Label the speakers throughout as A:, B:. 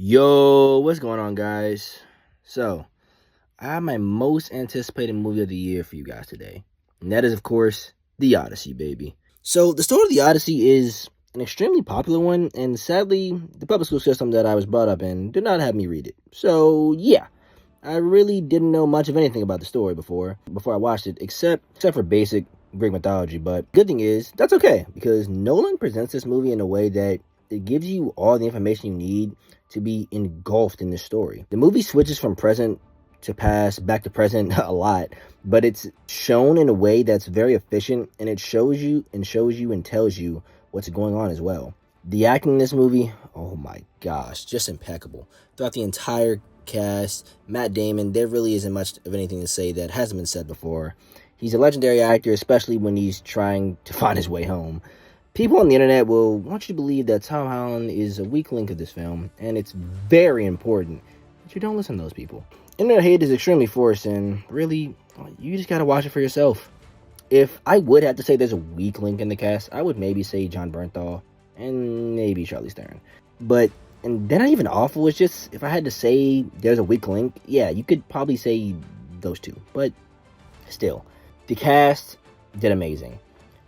A: Yo, what's going on, guys? So, I have my most anticipated movie of the year for you guys today. And that is, of course, The Odyssey, baby. So, the story of The Odyssey is an extremely popular one, and sadly, the public school system that I was brought up in did not have me read it. So, yeah, I really didn't know much of anything about the story before I watched it, except for basic Greek mythology. But good thing is, that's okay, because Nolan presents this movie in a way that it gives you all the information you need to be engulfed in this story. The movie switches from present to past, back to present a lot, but it's shown in a way that's very efficient, and it shows you and tells you what's going on as well. The acting in this movie, oh my gosh, just impeccable. Throughout the entire cast, Matt Damon, there really isn't much of anything to say that hasn't been said before. He's a legendary actor, especially when he's trying to find his way home. People on the internet will want you to believe that Tom Holland is a weak link of this film, and it's very important that you don't listen to those people. Internet hate is extremely forced, and really, you just gotta watch it for yourself. If I would have to say there's a weak link in the cast, I would maybe say John Bernthal and maybe Charlize Theron. But, and they're not even awful, it's just, if I had to say there's a weak link, yeah, you could probably say those two. But still, the cast did amazing.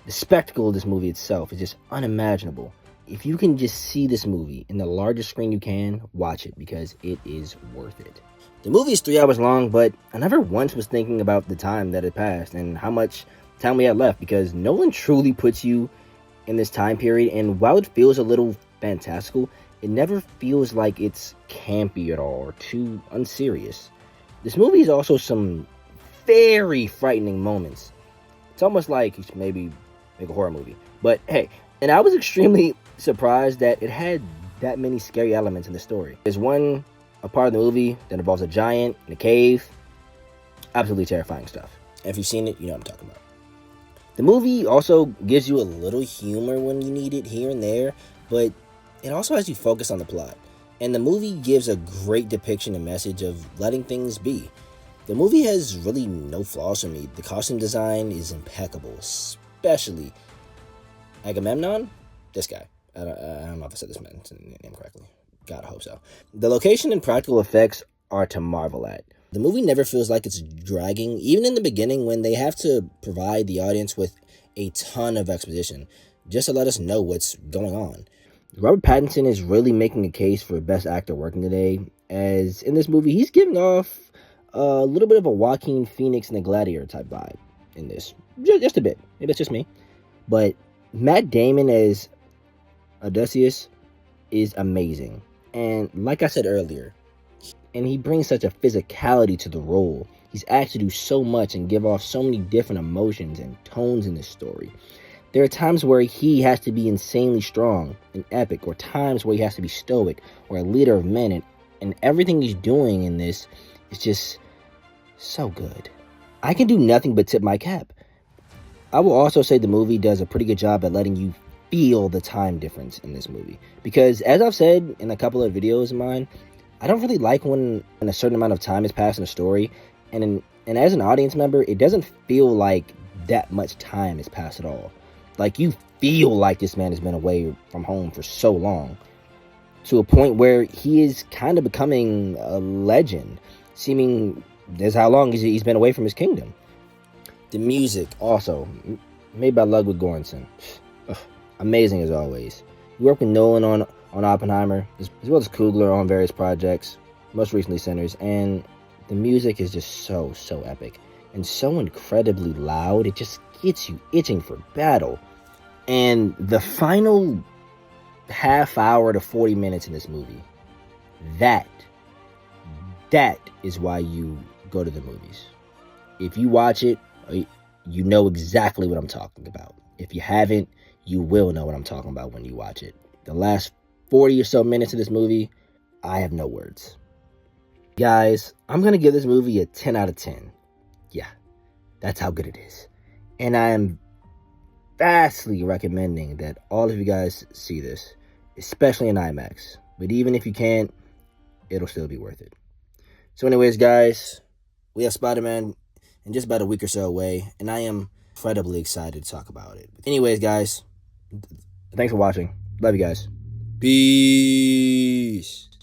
A: The spectacle of this movie itself is just unimaginable. If you can just see this movie in the largest screen you can, watch it, because it is worth it. The movie is 3 hours long, but I never once was thinking about the time that had passed and how much time we had left, because Nolan truly puts you in this time period, and while it feels a little fantastical, it never feels like it's campy at all or too unserious. This movie is also some very frightening moments. It's almost like it's maybe make a horror movie. But hey, and I was extremely surprised that it had that many scary elements in the story. There's a part of the movie that involves a giant in a cave. Absolutely terrifying stuff. And if you've seen it, you know what I'm talking about. The movie also gives you a little humor when you need it here and there, but it also has you focus on the plot. And the movie gives a great depiction and message of letting things be. The movie has really no flaws for me. The costume design is impeccable, especially Agamemnon, this guy. I don't know if I said this man's name correctly. God, I hope so. The location and practical effects are to marvel at. The movie never feels like it's dragging, even in the beginning when they have to provide the audience with a ton of exposition, just to let us know what's going on. Robert Pattinson is really making a case for Best Actor working today, as in this movie, he's giving off a little bit of a Joaquin Phoenix and the Gladiator type vibe in this. Just a bit. Maybe it's just me. But Matt Damon as Odysseus is amazing. And like I said earlier, and he brings such a physicality to the role. He's asked to do so much and give off so many different emotions and tones in this story. There are times where he has to be insanely strong and epic, or times where he has to be stoic or a leader of men, and everything he's doing in this is just so good. I can do nothing but tip my cap. I will also say the movie does a pretty good job at letting you feel the time difference in this movie. Because as I've said in a couple of videos of mine, I don't really like when a certain amount of time has passed in a story, and as an audience member, it doesn't feel like that much time has passed at all. Like, you feel like this man has been away from home for so long, to a point where he is kind of becoming a legend, seeming as how long he's been away from his kingdom. The music, also, made by Ludwig Göransson. Amazing as always. He worked with Nolan on Oppenheimer, as well as Coogler on various projects, most recently Sinners, and the music is just so epic and so incredibly loud. It just gets you itching for battle. And the final half hour to 40 minutes in this movie, that is why you go to the movies. If you watch it, you know exactly what I'm talking about. If you haven't, you will know what I'm talking about when you watch it. The last 40 or so minutes of this movie, I have no words. Guys, I'm going to give this movie a 10 out of 10. Yeah, that's how good it is. And I am vastly recommending that all of you guys see this, especially in IMAX. But even if you can't, it'll still be worth it. So anyways, guys, we have Spider-Man in just about a week or so away, and I am incredibly excited to talk about it. Anyways, guys, thanks for watching. Love you guys. Peace.